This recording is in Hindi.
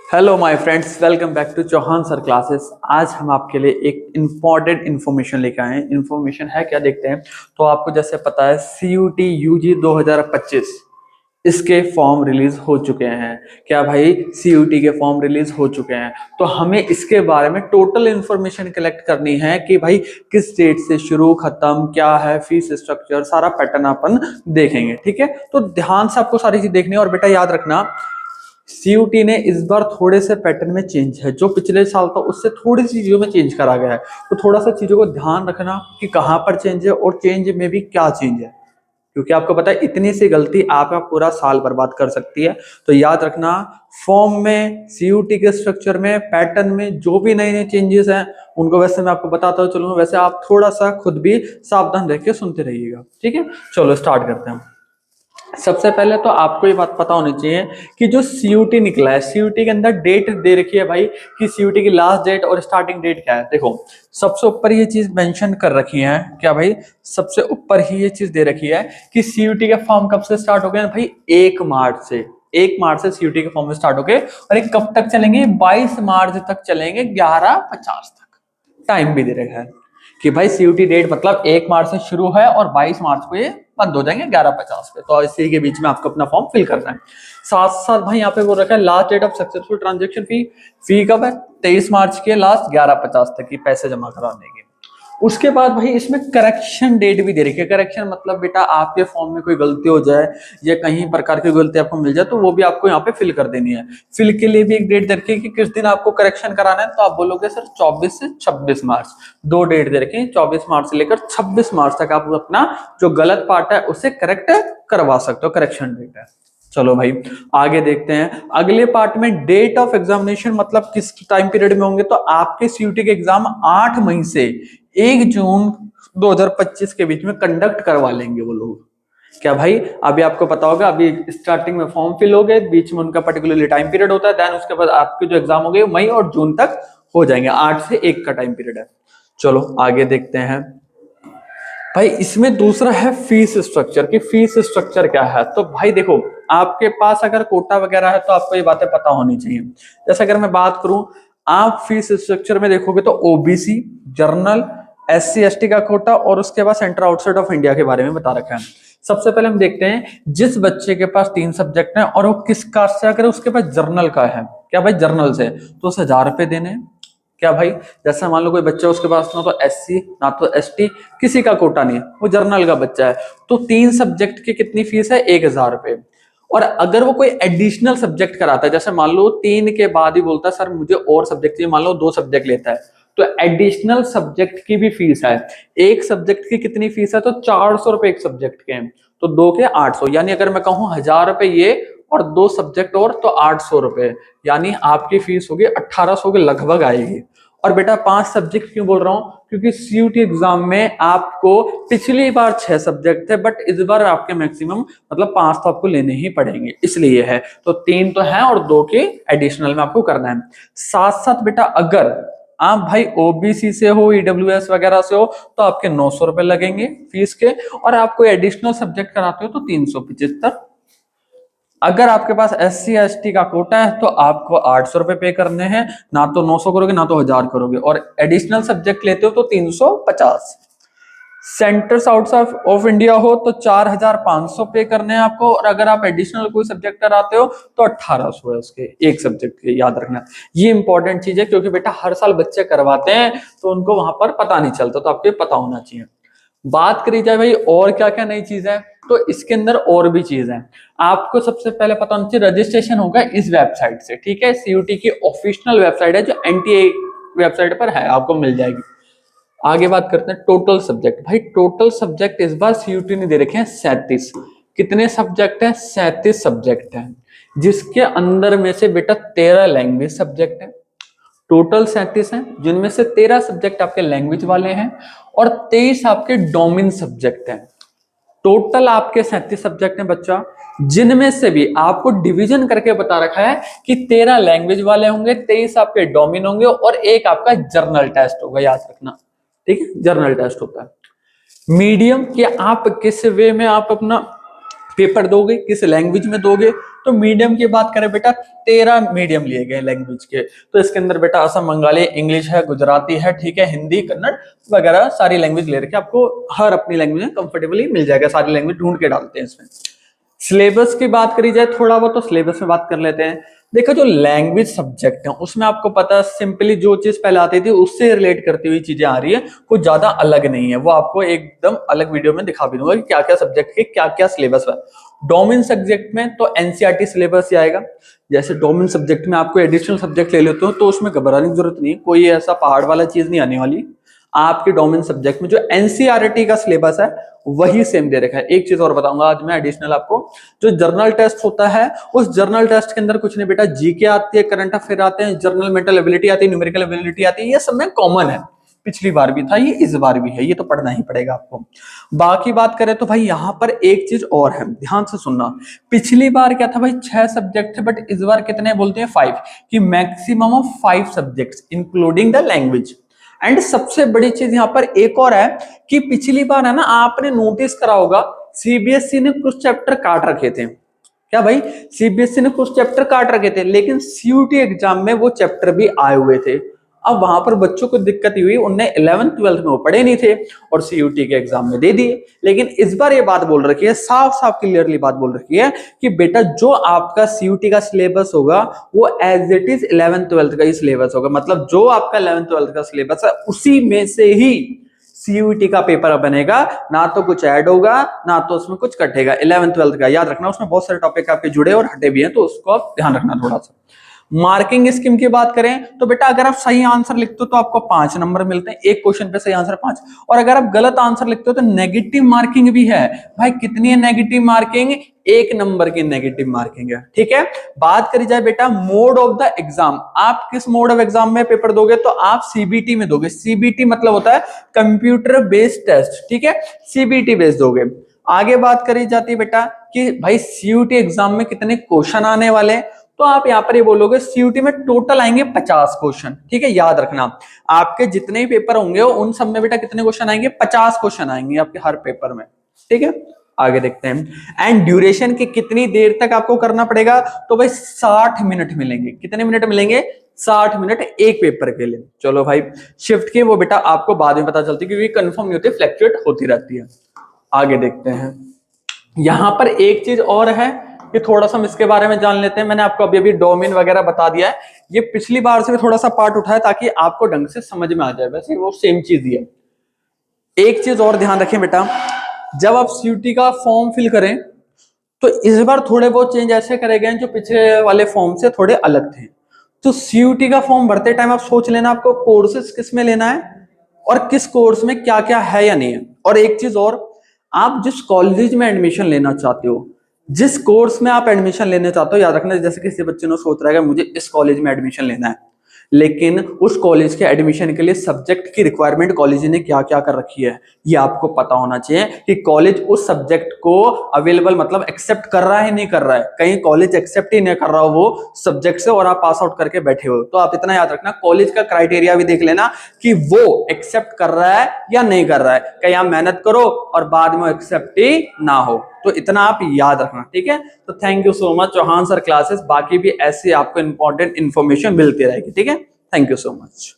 Hello my friends, welcome back to Chauhan sir classes. आज हम आपके लिए एक इम्पॉर्टेंट इन्फॉर्मेशन लेकर आए हैं। इन्फॉर्मेशन है क्या, देखते हैं। तो आपको जैसे पता है CUT UG 2025 इसके फॉर्म रिलीज हो चुके हैं। क्या भाई, CUT के फॉर्म रिलीज हो चुके हैं। तो हमें इसके बारे में टोटल इन्फॉर्मेशन कलेक्ट करनी है कि भाई किस डेट से शुरू, खत्म, क्या है फीस स्ट्रक्चर, सारा पैटर्न अपन देखेंगे। ठीक है, तो ध्यान से आपको सारी चीज देखनी है। और बेटा याद रखना, CUT ने इस बार थोड़े से पैटर्न में चेंज है। जो पिछले साल था उससे थोड़ी सी चीजों में चेंज करा गया है। तो थोड़ा सा चीजों को ध्यान रखना कि कहाँ पर चेंज है और चेंज में भी क्या चेंज है, क्योंकि आपको पता है इतनी सी गलती आपका पूरा साल बर्बाद कर सकती है। तो याद रखना, फॉर्म में, CUT के स्ट्रक्चर में, पैटर्न में जो भी नए नए चेंजेस हैं उनको वैसे मैं आपको बताता हूँ चलूंगा। वैसे आप थोड़ा सा खुद भी सावधान रह के सुनते रहिएगा। ठीक है, चलो स्टार्ट करते हैं। सबसे पहले तो आपको ये बात पता होनी चाहिए कि जो CUT निकला है, CUT के अंदर डेट दे रखी है भाई कि CUT की लास्ट डेट और स्टार्टिंग डेट क्या है। देखो, सबसे ऊपर ये चीज मेंशन कर रखी है क्या भाई, सबसे ऊपर ही ये चीज दे रखी है कि CUT के फॉर्म कब से स्टार्ट हो गए भाई, 1 मार्च से। 1 मार्च से CUT के फॉर्म स्टार्ट हो गए और ये कब तक चलेंगे, 22 मार्च तक चलेंगे, 11:50 तक। टाइम भी दे रखा है कि भाई CUT डेट मतलब 1 मार्च से शुरू है और 22 मार्च को ये बंद हो जाएंगे 11:50 पे। तो इसी के बीच में आपको अपना फॉर्म फिल करना है। साथ साथ भाई यहाँ पे वो रखा है last date of successful transaction fee. Fee कब है, 23 मार्च के लास्ट 11:50 तक की पैसे जमा कराने के। उसके बाद भाई इसमें करेक्शन डेट भी दे रखी है। करेक्शन मतलब बेटा आपके फॉर्म में कोई गलती हो जाए या कहीं प्रकार की गलती आपको मिल जाए तो वो भी आपको यहाँ पे फिल कर देनी है। फिल के लिए भी एक डेट दे रखी है कि किस दिन आपको करेक्शन कराना है। तो आप बोलोगे सर 24 से 26 मार्च, 2 डेट दे रखी है। 24 मार्च से लेकर 26 मार्च तक आप अपना जो गलत पार्ट है उसे करेक्ट करवा सकते हो। करेक्शन डेट है। चलो भाई आगे देखते हैं। अगले पार्ट में डेट ऑफ एग्जामिनेशन मतलब किस टाइम पीरियड में होंगे। तो आपके CUT के एग्जाम 8 मई से 1 जून 2025 के बीच में कंडक्ट करवा लेंगे वो लोग। क्या भाई, अभी आपको पता होगा, अभी स्टार्टिंग में फॉर्म फिल हो गए, बीच में उनका पर्टिकुलरली टाइम पीरियड होता है, देन उसके बाद आपके जो एग्जाम हो गए मई और जून तक हो जाएंगे। 8 से 1 का टाइम पीरियड है। चलो आगे देखते हैं भाई। इसमें दूसरा है फीस स्ट्रक्चर की फीस स्ट्रक्चर क्या है। तो भाई देखो, आपके पास अगर कोटा वगैरह है तो आपको ये बातें पता होनी चाहिए। जैसे अगर मैं बात करूं, आप फीस स्ट्रक्चर में देखोगे तो OBC, जनरल, SC ST का कोटा और उसके बाद सेंटर आउटसाइड ऑफ इंडिया के बारे में बता रखा है। सबसे पहले हम देखते हैं जिस बच्चे के पास 3 सब्जेक्ट हैं और वो किस कास्ट से, अगर उसके पास जर्नल का है, क्या भाई जर्नल से, तो उसे 1000 रुपए देने हैं। क्या भाई, जैसे मान लो कोई बच्चा उसके पास ना तो SC ना तो ST, किसी का कोटा नहीं है, वो जर्नल का बच्चा है, तो 3 सब्जेक्ट की कितनी फीस है, 1000 रुपए। और अगर वो कोई एडिशनल सब्जेक्ट कराता है, जैसे मान लो 3 के बाद ही बोलता है सर मुझे और सब्जेक्ट चाहिए, मान लो 2 सब्जेक्ट लेता है, तो एडिशनल सब्जेक्ट की भी फीस है। एक सब्जेक्ट की कितनी फीस है, तो 400 रुपए एक सब्जेक्ट के, तो 2 के 800, यानी अगर मैं कहूं 1000 रुपए ये और 2 सब्जेक्ट और तो 800 रुपए, यानी आपकी फीस होगी 1800 के लगभग आएगी। और बेटा 5 सब्जेक्ट क्यों बोल रहा हूं, क्योंकि CUT एग्जाम में आपको पिछली बार 6 सब्जेक्ट थे, बट इस बार आपके मैक्सिमम मतलब 5 तो आपको लेने ही पड़ेंगे, इसलिए है। तो 3 तो है और 2 के एडिशनल में आपको करना है। साथ साथ बेटा अगर आप भाई OBC से हो, EWS वगैरह से हो, तो आपके 900 रुपए लगेंगे फीस के, और आप कोई एडिशनल सब्जेक्ट कराते हो तो 375। अगर आपके पास SC ST का कोटा है तो आपको 800 रुपए पे करने हैं, ना तो 900 करोगे ना तो 1000 करोगे, और एडिशनल सब्जेक्ट लेते हो तो 350। सेंटर्स आउटसाइड ऑफ इंडिया हो तो 4500 पे करने हैं आपको, और अगर आप एडिशनल कोई सब्जेक्ट कराते हो तो 1800 है उसके एक सब्जेक्ट के। याद रखना, ये इंपॉर्टेंट चीज है, क्योंकि बेटा हर साल बच्चे करवाते हैं तो उनको वहां पर पता नहीं चलता, तो आपको पता होना चाहिए। बात करी जाए भाई और क्या क्या नई चीज है, तो इसके अंदर और भी चीज है। आपको सबसे पहले पता होना चाहिए, रजिस्ट्रेशन होगा इस वेबसाइट से। ठीक है, CUT की ऑफिशियल वेबसाइट है जो NTA वेबसाइट पर है, आपको मिल जाएगी। आगे बात करते हैं टोटल सब्जेक्ट। भाई टोटल सब्जेक्ट इस बार CUT ने दे रखे हैं 37। कितने सब्जेक्ट हैं, 37 सब्जेक्ट हैं, जिसके अंदर में से बेटा 13 लैंग्वेज सब्जेक्ट है। टोटल 37 हैं, जिनमें से 13 सब्जेक्ट आपके लैंग्वेज वाले हैं और 23 आपके डोमेन सब्जेक्ट हैं। टोटल आपके 37 सब्जेक्ट हैं बच्चा, जिनमें से भी आपको डिवीजन करके बता रखा है कि 13 लैंग्वेज वाले होंगे, 23 आपके डोमेन होंगे और एक आपका जर्नल टेस्ट होगा। याद रखना, ठीक है, जर्नल टेस्ट होता है। मीडियम कि आप किस वे में आप अपना पेपर दोगे किस लैंग्वेज में दोगे, तो मीडियम की बात करें बेटा 13 मीडियम लिए गए लैंग्वेज के। तो इसके अंदर बेटा असम बंगाली, इंग्लिश है, गुजराती है, ठीक है, हिंदी, कन्नड़ वगैरह सारी लैंग्वेज ले रखे। आपको हर अपनी लैंग्वेज में कंफर्टेबली मिल जाएगा, सारी लैंग्वेज ढूंढ के डालते हैं इसमें। सिलेबस की बात करी जाए थोड़ा बहुत, तो सिलेबस में बात कर लेते हैं। देखो जो लैंग्वेज सब्जेक्ट है उसमें आपको पता है सिंपली जो चीज पहले आती थी उससे रिलेट करती हुई चीजें आ रही है, कुछ ज्यादा अलग नहीं है। वो आपको एकदम अलग वीडियो में दिखा भी दूंगा कि क्या क्या सब्जेक्ट के क्या क्या सिलेबस है। डोमेन सब्जेक्ट में तो एनसीईआरटी सिलेबस ही आएगा। जैसे डोमेन सब्जेक्ट में आपको एडिशनल सब्जेक्ट ले लेते हो तो उसमें घबराने की जरूरत नहीं है, कोई ऐसा पहाड़ वाला चीज नहीं आने वाली। आपके डोमेन सब्जेक्ट में जो एनसीईआरटी का सिलेबस है वही सेम दे रखा है। एक चीज और बताऊंगा आज मैं एडिशनल आपको, जो जर्नल टेस्ट होता है उस जर्नल टेस्ट के अंदर कुछ नहीं बेटा, जीके आती है, करंट अफेयर आते हैं, जनरल मेंटल एबिलिटी आती है, न्यूमेरिकल एबिलिटी आती है, ये सब में कॉमन है। पिछली बार भी था ये, इस बार भी है, ये तो पढ़ना ही पड़ेगा आपको। बाकी बात करें तो भाई यहाँ पर एक चीज और है, ध्यान से सुनना। पिछली बार क्या था भाई, 6 सब्जेक्ट थे, बट इस बार कितने बोलते हैं 5, कि maximum of 5 subjects including the language. And सबसे बड़ी चीज यहाँ पर एक और है कि पिछली बार है ना, आपने नोटिस करा होगा सीबीएसई ने कुछ चैप्टर काट रखे थे। क्या भाई, सीबीएसई ने कुछ चैप्टर काट रखे थे, लेकिन सीयूटी एग्जाम में वो चैप्टर भी आए हुए थे। अब वहां पर बच्चों को दिक्कत हुई, उनने 11th 12th में वो पढ़े नहीं थे और सीयूटी के एग्जाम में दे दिए। लेकिन इस बार ये बात बोल रखी है, साफ साफ क्लियरली बात बोल रखी है कि बेटा जो आपका सीयूटी का सिलेबस होगा वो as it is 11th 12th का ही सिलेबस होगा। मतलब जो आपका 11th 12th का सिलेबस है उसी में से ही सीयूटी का पेपर बनेगा, ना तो कुछ ऐड होगा ना तो उसमें कुछ कटेगा। 11th 12th का याद रखना, उसमें बहुत सारे टॉपिक आपके जुड़े और हटे भी हैं, तो उसको आप ध्यान रखना थोड़ा सा। मार्किंग स्कीम की बात करें तो बेटा अगर आप सही आंसर लिखते हो तो आपको 5 नंबर मिलते हैं, एक क्वेश्चन पे सही आंसर 5, और अगर आप गलत आंसर लिखते हो तो नेगेटिव मार्किंग भी है। भाई कितनी है नेगेटिव मार्किंग, 1 नंबर की नेगेटिव मार्किंग है, ठीक है। बात करी जाए बेटा मोड ऑफ द एग्जाम, आप किस मोड ऑफ एग्जाम में पेपर दोगे, तो आप सीबीटी में दोगे। सीबीटी मतलब होता है कंप्यूटर बेस्ड टेस्ट, ठीक है, सीबीटी बेस्ड दोगे। आगे बात करी जाती है बेटा कि भाई सीयूटी एग्जाम में कितने क्वेश्चन आने वाले हैं, तो आप यहां पर ये बोलोगे सीयूटी में टोटल आएंगे 50 क्वेश्चन, ठीक है। याद रखना आपके जितने भी पेपर होंगे उन सब में बेटा कितने क्वेश्चन आएंगे, 50 क्वेश्चन आएंगे आपके हर पेपर में, ठीक है। आगे देखते हैं। एंड ड्यूरेशन की कितनी देर तक आपको करना पड़ेगा, तो भाई 60 मिनट मिलेंगे। कितने मिनट मिलेंगे, 60 मिनट एक पेपर के लिए। चलो भाई शिफ्ट की वो बेटा आपको बाद में पता चलती है क्योंकि कंफर्म नहीं होती, फ्लैक्चुएट होती रहती है। आगे देखते हैं, यहां पर एक चीज और है कि थोड़ा सा हम इसके बारे में जान लेते हैं। मैंने आपको अभी अभी डोमेन वगैरह बता दिया है, ये पिछली बार से भी थोड़ा सा पार्ट उठाया ताकि आपको ढंग से समझ में आ जाए, वैसे वो सेम चीज ही है। एक चीज और ध्यान रखें बेटा, जब आप सीयूटी का फॉर्म फिल करें तो इस बार थोड़े बहुत चेंज ऐसे करे गए जो पिछले वाले फॉर्म से थोड़े अलग थे। तो सीयूटी का फॉर्म भरते टाइम आप सोच लेना आपको कोर्सेज किस में लेना है और किस कोर्स में क्या क्या है या नहीं है। और एक चीज और, आप जिस कॉलेज में एडमिशन लेना चाहते हो, जिस कोर्स में आप एडमिशन लेना चाहते हो, याद रखना जैसे किसी बच्चे ने सोच रहा है कि मुझे इस कॉलेज में एडमिशन लेना है, लेकिन उस कॉलेज के एडमिशन के लिए सब्जेक्ट की रिक्वायरमेंट कॉलेज ने क्या क्या कर रखी है ये आपको पता होना चाहिए कि कॉलेज उस सब्जेक्ट को अवेलेबल मतलब एक्सेप्ट कर रहा है नहीं कर रहा है। कहीं कॉलेज एक्सेप्ट ही नहीं कर रहा हो वो सब्जेक्ट से और आप पास आउट करके बैठे हो, तो आप इतना याद रखना कॉलेज का क्राइटेरिया भी देख लेना कि वो एक्सेप्ट कर रहा है या नहीं कर रहा है। कहीं आप मेहनत करो और बाद में एक्सेप्ट ही ना हो, तो इतना आप याद रखना, ठीक है। तो thank you so much Chauhan sir classes, बाकी भी ऐसे आपको इंपॉर्टेंट इंफॉर्मेशन मिलती रहेगी, ठीक है। Thank you so much.